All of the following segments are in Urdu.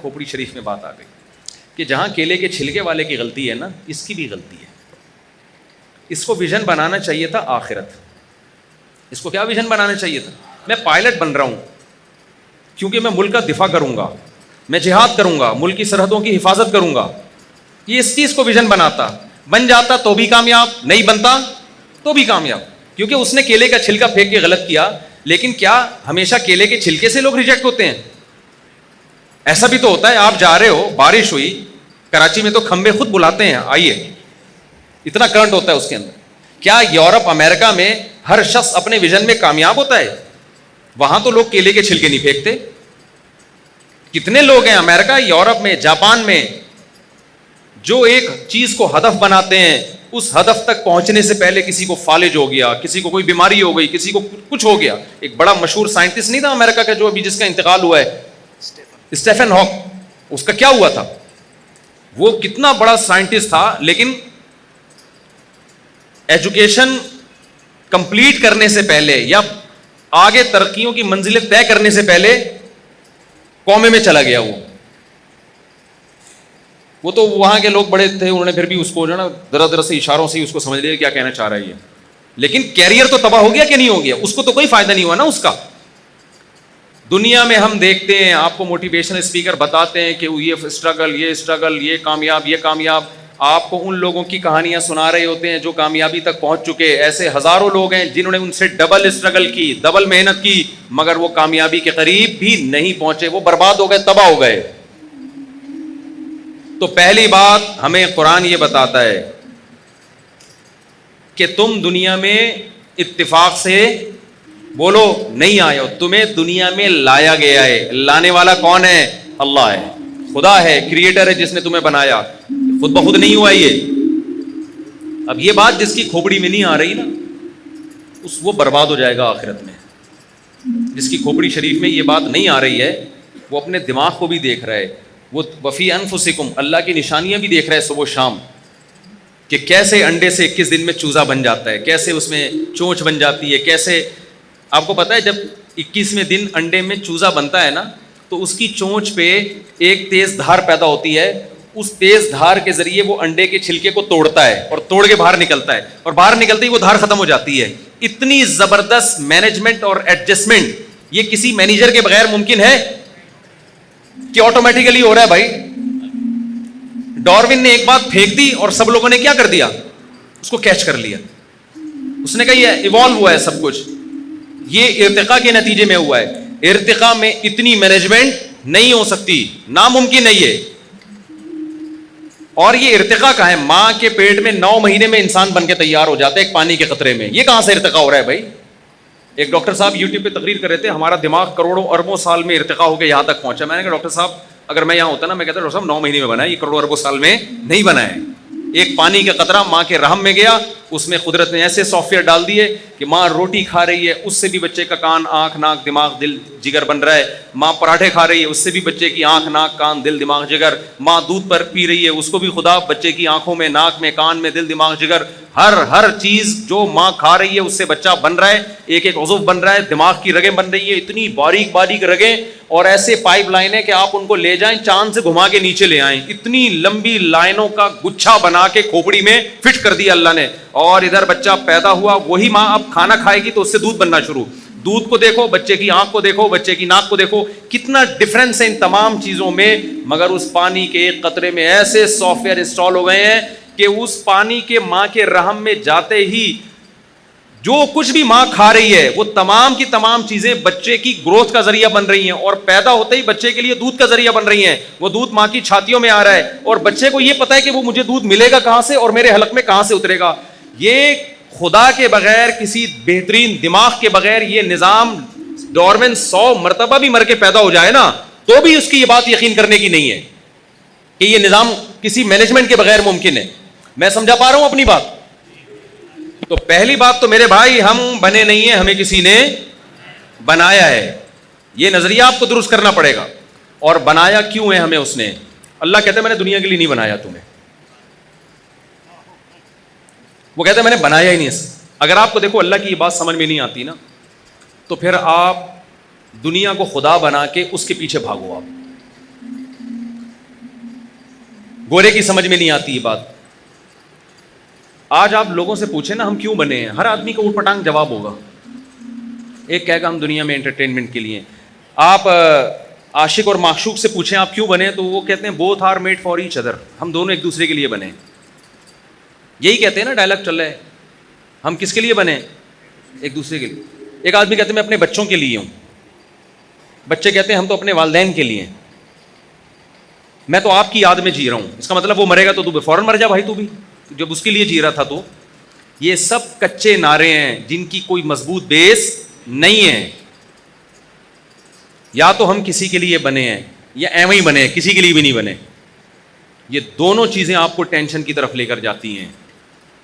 کھوپڑی شریف میں بات آ گئی کہ جہاں کیلے کے چھلکے والے کی غلطی ہے نا، اس کی بھی غلطی ہے. اس کو ویژن بنانا چاہیے تھا آخرت. اس کو کیا ویژن بنانا چاہیے تھا؟ میں پائلٹ بن رہا ہوں کیونکہ میں ملک کا دفاع کروں گا، میں جہاد کروں گا، ملک کی سرحدوں کی حفاظت کروں گا. یہ اس چیز کو ویژن بناتا، بن جاتا تو بھی کامیاب، نہیں بنتا تو بھی کامیاب، کیونکہ اس نے کیلے کا چھلکا پھینک کے غلط کیا. لیکن کیا ہمیشہ کیلے کے چھلکے سے لوگ ریجیکٹ ہوتے ہیں؟ ایسا بھی تو ہوتا ہے، آپ جا رہے ہو، بارش ہوئی، کراچی میں تو کھمبے خود بلاتے ہیں آئیے، اتنا کرنٹ ہوتا ہے اس کے اندر. کیا یورپ امریکہ میں ہر شخص اپنے ویژن میں کامیاب ہوتا ہے؟ وہاں تو لوگ کیلے کے چھلکے نہیں پھینکتے. کتنے لوگ ہیں امریکہ، یورپ میں، جاپان میں، جو ایک چیز کو ہدف بناتے ہیں، اس ہدف تک پہنچنے سے پہلے کسی کو فالج ہو گیا، کسی کو کوئی بیماری ہو گئی، کسی کو کچھ ہو گیا. ایک بڑا مشہور سائنٹسٹ نہیں تھا امریکہ کا جو ابھی جس کا انتقال ہوا ہے، اسٹیفن ہاک. اس کا کیا ہوا تھا؟ وہ کتنا بڑا سائنٹسٹ تھا، لیکن ایجوکیشن کمپلیٹ کرنے سے پہلے یا آگے ترقیوں کی منزلیں طے کرنے سے پہلے کومے میں چلا گیا. وہ تو وہاں کے لوگ بڑے تھے، انہوں نے پھر بھی اس کو جو ہے نا ذرا سے اشاروں سے اس کو سمجھ لیا کیا کہنا چاہ رہا ہے یہ. لیکن کیریئر تو تباہ ہو گیا کہ نہیں ہو گیا؟ اس کو تو کوئی فائدہ نہیں ہوا نا اس کا. دنیا میں ہم دیکھتے ہیں، آپ کو موٹیویشنل اسپیکر بتاتے ہیں کہ یہ اسٹرگل، یہ کامیاب. آپ کو ان لوگوں کی کہانیاں سنا رہے ہوتے ہیں جو کامیابی تک پہنچ چکے. ایسے ہزاروں لوگ ہیں جنہوں نے ان سے ڈبل اسٹرگل کی، ڈبل محنت کی، مگر وہ کامیابی کے قریب بھی نہیں پہنچے، وہ برباد ہو گئے، تباہ ہو گئے. تو پہلی بات ہمیں قرآن یہ بتاتا ہے کہ تم دنیا میں اتفاق سے بولو نہیں آئے ہو، تمہیں دنیا میں لایا گیا ہے. لانے والا کون ہے؟ اللہ ہے، خدا ہے، کریٹر ہے جس نے تمہیں بنایا. خود بخود نہیں ہوا یہ. اب یہ بات جس کی کھوپڑی میں نہیں آ رہی نا، وہ برباد ہو جائے گا آخرت میں. جس کی کھوپڑی شریف میں یہ بات نہیں آ رہی ہے، وہ اپنے دماغ کو بھی دیکھ رہا ہے. وہ وفی انفسکم، اللہ کی نشانیاں بھی دیکھ رہا ہے صبح و شام، کہ کیسے انڈے سے 21 دن میں چوزا بن جاتا ہے، کیسے اس میں چونچ بن جاتی ہے. کیسے آپ کو پتا ہے جب 21ویں دن انڈے میں چوزا بنتا ہے نا، تو اس کی چونچ پہ ایک تیز دھار پیدا ہوتی ہے. اس تیز دھار کے ذریعے وہ انڈے کے چھلکے کو توڑتا ہے اور توڑ کے باہر نکلتا ہے، اور باہر نکلتے ہی وہ دھار ختم ہو جاتی ہے. اتنی زبردست مینجمنٹ اور ایڈجسٹمنٹ یہ کسی مینیجر کے بغیر ممکن ہے کہ آٹومیٹیکلی ہو رہا ہے. بھائی ڈاروین نے ایک بات پھینک دی اور سب لوگوں نے کیا کر دیا؟ اس کو کیچ کر لیا. اس نے کہا یہ ایوالو ہوا ہے سب کچھ، یہ ارتقاء کے نتیجے میں ہوا ہے. ارتقاء میں اتنی مینجمنٹ نہیں ہو سکتی، ناممکن ہے یہ. اور یہ ارتقاء کا ہے، ماں کے پیٹ میں 9 مہینے میں انسان بن کے تیار ہو جاتا ہے ایک پانی کے قطرے میں. یہ کہاں سے ارتقاء ہو رہا ہے بھائی؟ ایک ڈاکٹر صاحب یوٹیوب پہ تقریر کر رہے تھے، ہمارا دماغ کروڑوں اربوں سال میں ارتقاء ہو کے یہاں تک پہنچا. میں نے کہا ڈاکٹر صاحب اگر میں یہاں ہوتا نا، میں کہتا ڈاکٹر صاحب 9 مہینے میں بنا ہے، یہ کروڑوں اربوں سال میں نہیں بنا ہے. ایک پانی کا قطرہ ماں کے رحم میں گیا، اس میں قدرت نے ایسے سافٹ ویئر ڈال دیے کہ ماں روٹی کھا رہی ہے، اس سے بھی بچے کا کان، آنکھ، ناک، دماغ، دل، جگر بن رہا ہے. ماں پراٹھے کھا رہی ہے، اس سے بھی بچے کی آنکھ، ناک، کان، دل، دماغ، جگر. ماں دودھ پر پی رہی ہے، اس کو بھی خدا بچے کی آنکھوں میں، ناک میں، کان میں، دل، دماغ، جگر، ہر چیز جو ماں کھا رہی ہے اس سے بچہ بن رہا ہے. ایک عضو بن رہا ہے. دماغ کی رگیں بن رہی ہیں، اتنی باریک رگیں، اور ایسے پائپ لائن ہے کہ آپ ان کو لے جائیں چاند سے گھما کے نیچے لے آئیں. اتنی لمبی لائنوں کا گچھا بنا کے کھوپڑی میں فٹ کر دیا اللہ نے. اور ادھر بچہ پیدا ہوا، وہی ماں اب کھانا کھائے گی تو اس سے دودھ بننا شروع. دودھ کو دیکھو، بچے کی آنکھ کو دیکھو، بچے کی ناک کو دیکھو، کتنا ڈفرنس ہے ان تمام چیزوں میں. مگر اس پانی کے ایک قطرے میں ایسے سافٹ ویئر انسٹال ہو گئے ہیں کہ اس پانی کے ماں کے رحم میں جاتے ہی جو کچھ بھی ماں کھا رہی ہے وہ تمام کی تمام چیزیں بچے کی گروتھ کا ذریعہ بن رہی ہیں، اور پیدا ہوتے ہی بچے کے لیے دودھ کا ذریعہ بن رہی ہیں. وہ دودھ ماں کی چھاتیوں میں آ رہا ہے، اور بچے کو یہ پتا ہے کہ وہ مجھے دودھ ملے گا کہاں سے اور میرے حلق میں کہاں سے اترے گا. یہ خدا کے بغیر، کسی بہترین دماغ کے بغیر یہ نظام، ڈاروین 100 مرتبہ بھی مر کے پیدا ہو جائے نا تو بھی اس کی یہ بات یقین کرنے کی نہیں ہے کہ یہ نظام کسی مینجمنٹ کے بغیر ممکن ہے. میں سمجھا پا رہا ہوں اپنی بات؟ تو پہلی بات تو میرے بھائی، ہم بنے نہیں ہیں، ہمیں کسی نے بنایا ہے. یہ نظریہ آپ کو درست کرنا پڑے گا. اور بنایا کیوں ہے ہمیں اس نے؟ اللہ کہتا ہے میں نے دنیا کے لیے نہیں بنایا تمہیں. وہ کہتا ہے میں نے بنایا ہی نہیں. اگر آپ کو دیکھو اللہ کی یہ بات سمجھ میں نہیں آتی نا، تو پھر آپ دنیا کو خدا بنا کے اس کے پیچھے بھاگو. آپ گورے کی سمجھ میں نہیں آتی یہ بات. آج آپ لوگوں سے پوچھیں نا ہم کیوں بنے ہیں, ہر آدمی کو اوٹ پٹانگ جواب ہوگا. ایک کہے گا ہم دنیا میں انٹرٹینمنٹ کے لیے. آپ عاشق اور معشوق سے پوچھیں آپ کیوں بنے, تو وہ کہتے ہیں both are made for each other, ہم دونوں ایک دوسرے کے لیے بنے. یہی کہتے ہیں نا, ڈائلاگ چل رہا ہے, ہم کس کے لیے بنے, ایک دوسرے کے لیے. ایک آدمی کہتے ہیں میں اپنے بچوں کے لیے ہوں, بچے کہتے ہیں ہم تو اپنے والدین کے لیے ہیں, میں تو آپ کی یاد میں جی رہا ہوں. اس کا مطلب وہ مرے گا تو تو فوراً مر جا بھائی, تو بھی جب اس کے لیے جی رہا تھا. تو یہ سب کچے نعرے ہیں جن کی کوئی مضبوط بیس نہیں ہے. یا تو ہم کسی کے لیے بنے ہیں یا ایویں ہی بنے ہیں, کسی کے لیے بھی نہیں بنے. یہ دونوں چیزیں آپ کو ٹینشن کی طرف لے کر جاتی ہیں,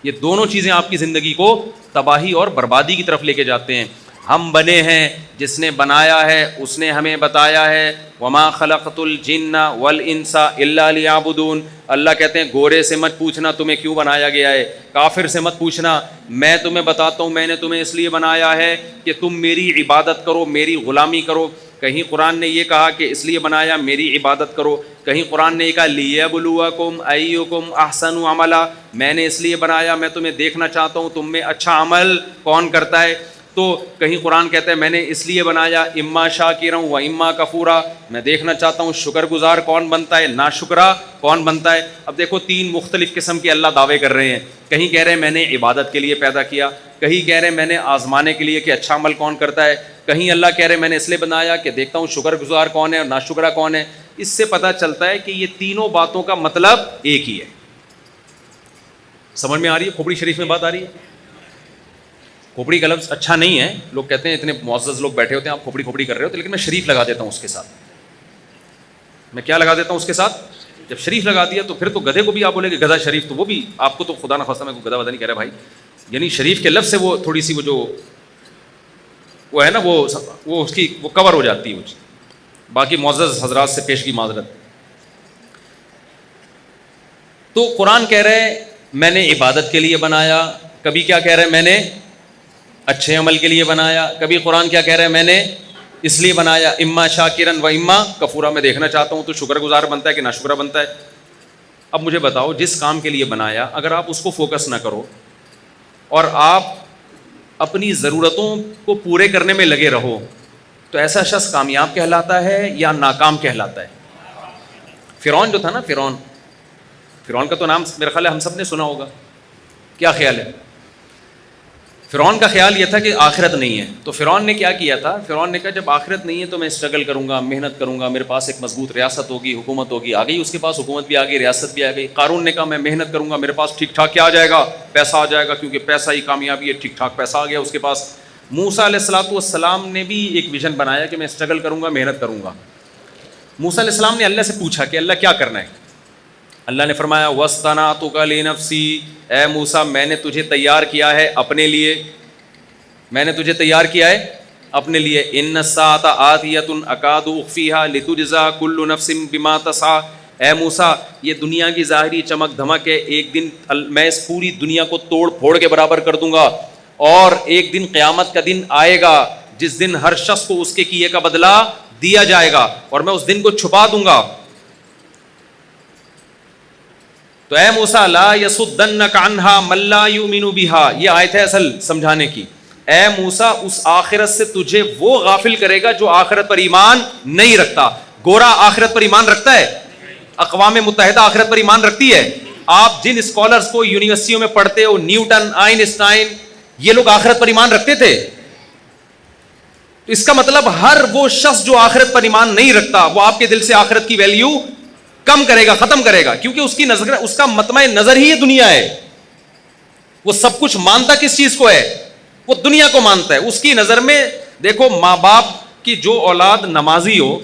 یہ دونوں چیزیں آپ کی زندگی کو تباہی اور بربادی کی طرف لے کے جاتے ہیں. ہم بنے ہیں, جس نے بنایا ہے اس نے ہمیں بتایا ہے وما خلقت الجن والانس الا لیعبدون. اللہ کہتے ہیں گورے سے مت پوچھنا تمہیں کیوں بنایا گیا ہے, کافر سے مت پوچھنا, میں تمہیں بتاتا ہوں میں نے تمہیں اس لیے بنایا ہے کہ تم میری عبادت کرو, میری غلامی کرو. کہیں قرآن نے یہ کہا کہ اس لیے بنایا میری عبادت کرو, کہیں قرآن نے یہ کہا لیبلوکم ایکم احسن عملا, میں نے اس لیے بنایا میں تمہیں دیکھنا چاہتا ہوں تم میں اچھا عمل کون کرتا ہے. تو کہیں قرآن کہتا ہے میں نے اس لیے بنایا اما شاکرا و اما کفورا, میں دیکھنا چاہتا ہوں شکر گزار کون بنتا ہے, ناشکرا کون بنتا ہے. اب دیکھو تین مختلف قسم کے اللہ دعوے کر رہے ہیں. کہیں کہہ رہے ہیں میں نے عبادت کے لیے پیدا کیا, کہیں کہہ رہے ہیں میں نے آزمانے کے لیے کہ اچھا عمل کون کرتا ہے, کہیں اللہ کہہ رہے ہیں میں نے اس لیے بنایا کہ دیکھتا ہوں شکر گزار کون ہے اور ناشکرا کون ہے. اس سے پتہ چلتا ہے کہ یہ تینوں باتوں کا مطلب ایک ہی ہے. سمجھ میں آ رہی ہے, کھوپڑی شریف میں بات آ رہی ہے. کھوپڑی کا لفظ اچھا نہیں ہے, لوگ کہتے ہیں اتنے معزز لوگ بیٹھے ہوتے ہیں آپ کھوپڑی کر رہے ہوتے, لیکن میں شریف لگا دیتا ہوں اس کے ساتھ. میں کیا لگا دیتا ہوں اس کے ساتھ, جب شریف لگا دیا تو پھر تو گدھے کو بھی آپ بولے کہ گدھا شریف, تو وہ بھی آپ کو تو خدا نہ خواستہ میں گدھا ودا نہیں کہہ رہا بھائی, یعنی شریف کے لفظ سے وہ تھوڑی سی وہ ہے نا وہ اس کی وہ کور ہو جاتی ہے. باقی معزز حضرات سے پیش کی معذرت. تو قرآن کہہ رہے ہیں میں نے عبادت کے لیے بنایا, کبھی کیا کہہ رہے ہیں میں نے اچھے عمل کے لیے بنایا, کبھی قرآن کیا کہہ رہے ہیں میں نے اس لیے بنایا اما شاکرن و اما کفورا, میں دیکھنا چاہتا ہوں تو شکر گزار بنتا ہے کہ ناشکرا بنتا ہے. اب مجھے بتاؤ جس کام کے لیے بنایا اگر آپ اس کو فوکس نہ کرو اور آپ اپنی ضرورتوں کو پورے کرنے میں لگے رہو, تو ایسا شخص کامیاب کہلاتا ہے یا ناکام کہلاتا ہے. فرعون جو تھا نا, فرعون کا تو نام میرا خیال ہے ہم سب نے سنا ہوگا. کیا خیال ہے, فرعون کا خیال یہ تھا کہ آخرت نہیں ہے. تو فرعون نے کیا کیا تھا, فرعون نے کہا جب آخرت نہیں ہے تو میں اسٹرگل کروں گا, محنت کروں گا, میرے پاس ایک مضبوط ریاست ہوگی, حکومت ہوگی. آ گئی اس کے پاس حکومت بھی آ گئی, ریاست بھی آ گئی. قارون نے کہا میں محنت کروں گا, میرے پاس ٹھیک ٹھاک کیا آ جائے گا, پیسہ آ جائے گا, کیونکہ پیسہ ہی کامیابی ہے, ٹھیک ٹھاک پیسہ آ گیا اس کے پاس. موسیٰ علیہ السلام نے بھی ایک ویژن بنایا کہ میں اسٹرگل کروں گا, محنت کروں گا. موسیٰ علیہ السلام نے اللہ سے پوچھا کہ اللہ کیا کرنا ہے. اللہ نے فرمایا وَاصْطَنَعْتُكَ لِنَفْسِي, اے موسیٰ میں نے تجھے تیار کیا ہے اپنے لیے, میں نے تجھے تیار کیا ہے اپنے لیے. إِنَّ السَّاعَةَ آتِيَةٌ أَكَادُ أُخْفِيهَا لِتُجْزَىٰ كُلُّ نَفْسٍ بِمَا تَسْعَىٰ. اے موسیٰ یہ دنیا کی ظاہری چمک دھمک ہے, ایک دن میں اس پوری دنیا کو توڑ پھوڑ کے برابر کر دوں گا, اور ایک دن قیامت کا دن آئے گا جس دن ہر شخص کو اس کے کیے کا بدلہ دیا جائے گا, اور میں اس دن کو چھپا دوں گا. تو اے موسیٰ لا یصدنک عنہا من لا یؤمن بہا, یہ آیت ہے اصل سمجھانے کی. اے موسیٰ اس آخرت سے تجھے وہ غافل کرے گا جو آخرت پر ایمان نہیں رکھتا. گورا آخرت پر ایمان رکھتا ہے, اقوام متحدہ آخرت پر ایمان رکھتی ہے. آپ جن اسکالرز کو یونیورسٹیوں میں پڑھتے ہو, نیوٹن, آئنسٹائن, یہ لوگ آخرت پر ایمان رکھتے تھے. تو اس کا مطلب ہر وہ شخص جو آخرت پر ایمان نہیں رکھتا وہ آپ کے دل سے آخرت کی ویلیو کم کرے گا, ختم کرے گا, کیونکہ اس کی نظر, اس کا مطمع نظر ہی یہ دنیا ہے. وہ سب کچھ مانتا کس چیز کو ہے, وہ دنیا کو مانتا ہے. اس کی نظر میں دیکھو ماں باپ کی جو اولاد نمازی ہو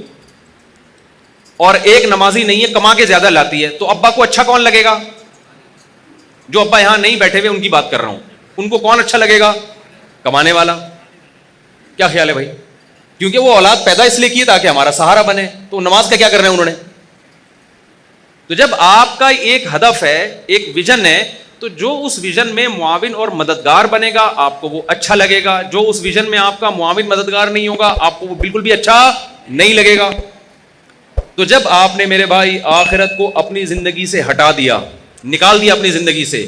اور ایک نمازی نہیں ہے, کما کے زیادہ لاتی ہے, تو ابا کو اچھا کون لگے گا؟ جو ابا یہاں نہیں بیٹھے ہوئے ان کی بات کر رہا ہوں, ان کو کون اچھا لگے گا؟ کمانے والا. کیا خیال ہے بھائی؟ کیونکہ وہ اولاد پیدا اس لیے کی تاکہ ہمارا سہارا بنے, تو نماز کا کیا کرنا ہے انہوں نے. تو جب آپ کا ایک ہدف ہے, ایک ویژن ہے, تو جو اس ویژن میں معاون اور مددگار بنے گا آپ کو وہ اچھا لگے گا. جو اس ویژن میں آپ کا معاون مددگار نہیں ہوگا آپ کو وہ بالکل بھی اچھا نہیں لگے گا. تو جب آپ نے میرے بھائی آخرت کو اپنی زندگی سے ہٹا دیا, نکال دیا اپنی زندگی سے,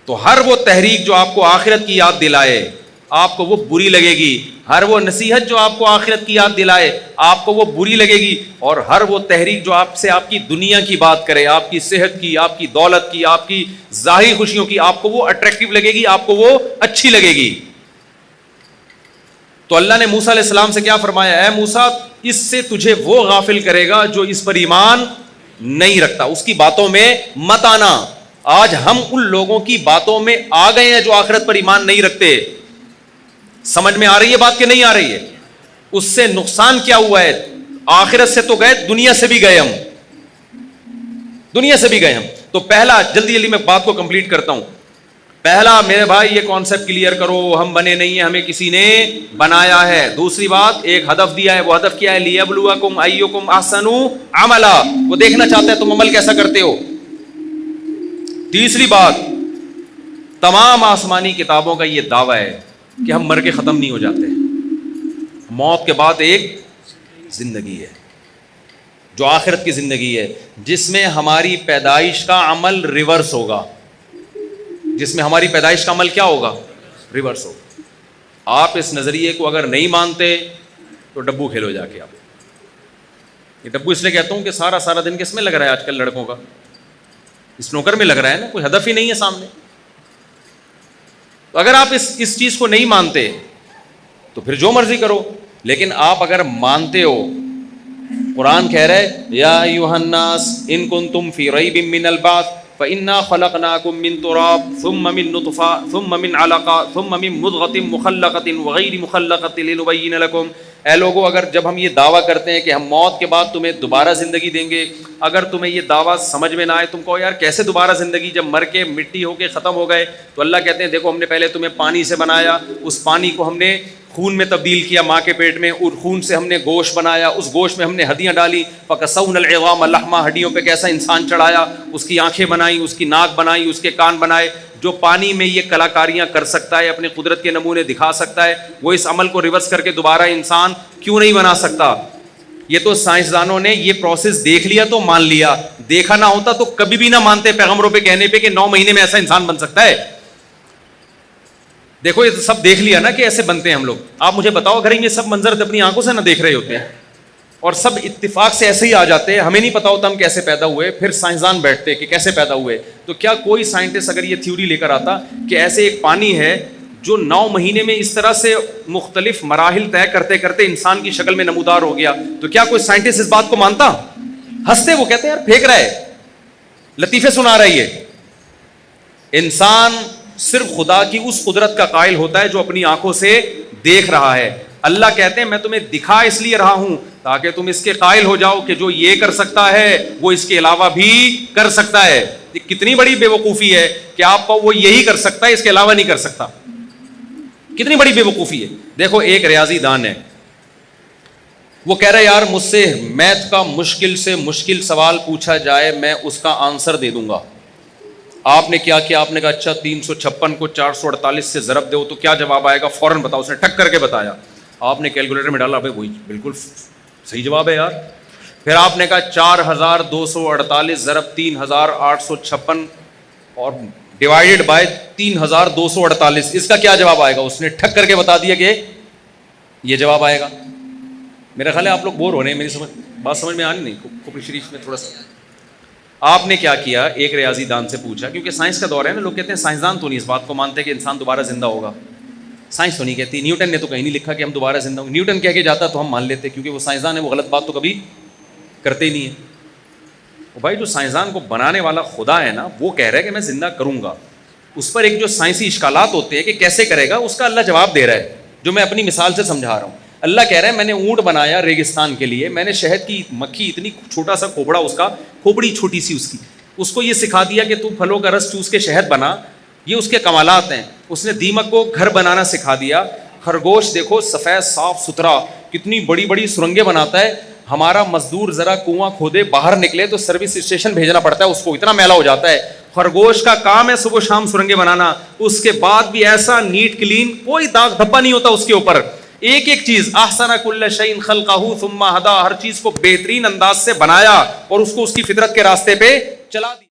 تو ہر وہ تحریک جو آپ کو آخرت کی یاد دلائے آپ کو وہ بری لگے گی, ہر وہ نصیحت جو آپ کو آخرت کی یاد دلائے آپ کو وہ بری لگے گی, اور ہر وہ تحریک جو آپ سے آپ کی دنیا کی بات کرے, آپ کی صحت کی, آپ کی دولت کی, آپ کی ظاہری خوشیوں کی, آپ کو وہ اٹریکٹیو لگے گی, آپ کو وہ اچھی لگے گی. تو اللہ نے موسیٰ علیہ السلام سے کیا فرمایا, اے موسیٰ اس سے تجھے وہ غافل کرے گا جو اس پر ایمان نہیں رکھتا, اس کی باتوں میں مت آنا. آج ہم ان لوگوں کی باتوں میں آ گئے ہیں جو آخرت پر ایمان نہیں رکھتے. سمجھ میں آ رہی ہے بات کہ نہیں آ رہی ہے؟ اس سے نقصان کیا ہوا ہے؟ آخرت سے تو گئے, دنیا سے بھی گئے ہم, دنیا سے بھی گئے ہم. تو پہلا, جلدی جلدی میں بات کو کمپلیٹ کرتا ہوں. پہلا میرے بھائی یہ کانسیپٹ کلیئر کرو, ہم بنے نہیں ہیں, ہمیں کسی نے بنایا ہے. دوسری بات, ایک ہدف دیا ہے, وہ ہدف کیا ہے؟ لیبلوکم ایکم احسن عملا, وہ دیکھنا چاہتا ہے تم عمل کیسا کرتے ہو. تیسری بات, تمام آسمانی کتابوں کا یہ دعویٰ ہے کہ ہم مر کے ختم نہیں ہو جاتے, موت کے بعد ایک زندگی ہے جو آخرت کی زندگی ہے, جس میں ہماری پیدائش کا عمل ریورس ہوگا, جس میں ہماری پیدائش کا عمل کیا ہوگا؟ ریورس ہوگا. آپ اس نظریے کو اگر نہیں مانتے تو ڈبو کھیلو جا کے. آپ یہ ڈبو اس لیے کہتا ہوں کہ سارا دن کس میں لگ رہا ہے آج کل لڑکوں کا؟ اسنوکر میں لگ رہا ہے نا, کوئی ہدف ہی نہیں ہے سامنے. تو اگر آپ اس چیز کو نہیں مانتے تو پھر جو مرضی کرو, لیکن آپ اگر مانتے ہو, قرآن کہہ رہے یا ایھا الناس ان کنتم فی ریب من البعث فإنا خلقناکم من تراب ثم من نطفة ثم من علقة ثم من مضغة مخلقة وغیر مخلقة لنبین لکم. اے لوگو, اگر جب ہم یہ دعویٰ کرتے ہیں کہ ہم موت کے بعد تمہیں دوبارہ زندگی دیں گے, اگر تمہیں یہ دعویٰ سمجھ میں نہ آئے, تم کہو یار کیسے دوبارہ زندگی, جب مر کے مٹی ہو کے ختم ہو گئے, تو اللہ کہتے ہیں دیکھو ہم نے پہلے تمہیں پانی سے بنایا, اس پانی کو ہم نے خون میں تبدیل کیا ماں کے پیٹ میں, اور خون سے ہم نے گوشت بنایا, اس گوشت میں ہم نے ہڈیاں ڈالی, فکسونا العظام لحما, ہڈیوں پہ کیسا انسان چڑھایا, اس کی آنکھیں بنائی, اس کی ناک بنائی, اس کے کان بنائے. جو پانی میں یہ کلاکاریاں کر سکتا ہے, اپنے قدرت کے نمونے دکھا سکتا ہے, وہ اس عمل کو ریورس کر کے دوبارہ انسان کیوں نہیں بنا سکتا؟ یہ تو سائنسدانوں نے یہ پروسیس دیکھ لیا تو مان لیا, دیکھا نہ ہوتا تو کبھی بھی نہ مانتے پیغمبروں پہ کہنے پہ کہ 9 مہینے میں ایسا انسان بن سکتا ہے. دیکھو یہ سب دیکھ لیا نا کہ ایسے بنتے ہیں ہم لوگ. آپ مجھے بتاؤ اگر یہ سب منظر اپنی آنکھوں سے نہ دیکھ رہے ہوتے ہیں اور سب اتفاق سے ایسے ہی آ جاتے ہیں, ہمیں نہیں پتا ہوتا ہم کیسے پیدا ہوئے, پھر سائنسدان بیٹھتے کہ کیسے پیدا ہوئے, تو کیا کوئی سائنٹسٹ اگر یہ تھیوری لے کر آتا کہ ایسے ایک پانی ہے جو 9 مہینے میں اس طرح سے مختلف مراحل طے کرتے کرتے انسان کی شکل میں نمودار ہو گیا, تو کیا کوئی سائنٹسٹ اس بات کو مانتا؟ ہنستے, وہ کہتے ہیں یار پھینک رہا ہے, لطیفے سنا رہا ہے. یہ انسان صرف خدا کی اس قدرت کا قائل ہوتا ہے جو اپنی آنکھوں سے دیکھ رہا ہے. اللہ کہتے ہیں میں تمہیں دکھا اس لیے رہا ہوں تاکہ تم اس کے قائل ہو جاؤ کہ جو یہ کر سکتا ہے وہ اس کے علاوہ بھی کر سکتا ہے. کتنی بڑی بے وقوفی ہے کہ آپ کو وہ یہی کر سکتا ہے, اس کے علاوہ نہیں کر سکتا. کتنی بڑی بے وقوفی ہے. دیکھو ایک ریاضی دان ہے, وہ کہہ رہا ہے یار مجھ سے میتھ کا مشکل سے مشکل سوال پوچھا جائے میں اس کا آنسر دے دوں گا. آپ نے کیا کیا؟ آپ نے کہا اچھا 356 کو 448 سے ضرب دو تو کیا جواب آئے گا, فوراً بتاؤ. اس نے ٹک کر کے بتایا. آپ نے کیلکولیٹر میں ڈالا, بھائی وہی بالکل صحیح جواب ہے یار. پھر آپ نے کہا 4248 ضرب 3856 اور ڈیوائڈیڈ بائی 3248, اس کا کیا جواب آئے گا؟ اس نے ٹھک کر کے بتا دیا کہ یہ جواب آئے گا. میرا خیال ہے آپ لوگ بور ہو رہے ہیں, میری بات سمجھ میں آنی نہیں. کفر شریف میں تھوڑا سا آپ نے کیا کیا, ایک ریاضی دان سے پوچھا, کیونکہ سائنس کا دور ہے نا, لوگ کہتے ہیں سائنسدان تو نہیں اس بات کو مانتے کہ انسان دوبارہ زندہ ہوگا. سائنس تو نہیں کہتی, نیوٹن نے تو کہیں نہیں لکھا کہ ہم دوبارہ زندہ ہوں گے. نیوٹن کہہ کے جاتا تو ہم مان لیتے کیونکہ وہ سائنسدان ہے, وہ غلط بات تو کبھی کرتے ہی نہیں ہے. بھائی جو سائنسدان کو بنانے والا خدا ہے نا, وہ کہہ رہا ہے کہ میں زندہ کروں گا. اس پر ایک جو سائنسی اشکالات ہوتے ہیں کہ کیسے کرے گا, اس کا اللہ جواب دے رہا ہے, جو میں اپنی مثال سے سمجھا رہا ہوں. اللہ کہہ رہا ہے میں نے اونٹ بنایا ریگستان کے لیے, میں نے شہد کی مکھی, اتنی چھوٹا سا کھوپڑا اس کا, کھوپڑی چھوٹی سی اس کی, اس کو یہ سکھا دیا کہ تو پھلوں کا رس چوس کے شہد بنا. یہ اس کے کمالات ہیں. اس نے دیمک کو گھر بنانا سکھا دیا. خرگوش دیکھو سفید صاف ستھرا, کتنی بڑی بڑی سرنگیں بناتا ہے. ہمارا مزدور ذرا کنواں کھودے باہر نکلے تو سروس اسٹیشن بھیجنا پڑتا ہے, اس کو اتنا میلا ہو جاتا ہے. خرگوش کا کام ہے صبح شام سرنگیں بنانا, اس کے بعد بھی ایسا نیٹ کلین, کوئی داغ دھبا نہیں ہوتا اس کے اوپر. ایک ایک چیز احسن کل شیء خلقہ ثم ہدی، ہر چیز کو بہترین انداز سے بنایا اور اس کو اس کی فطرت کے راستے پہ چلا دیا.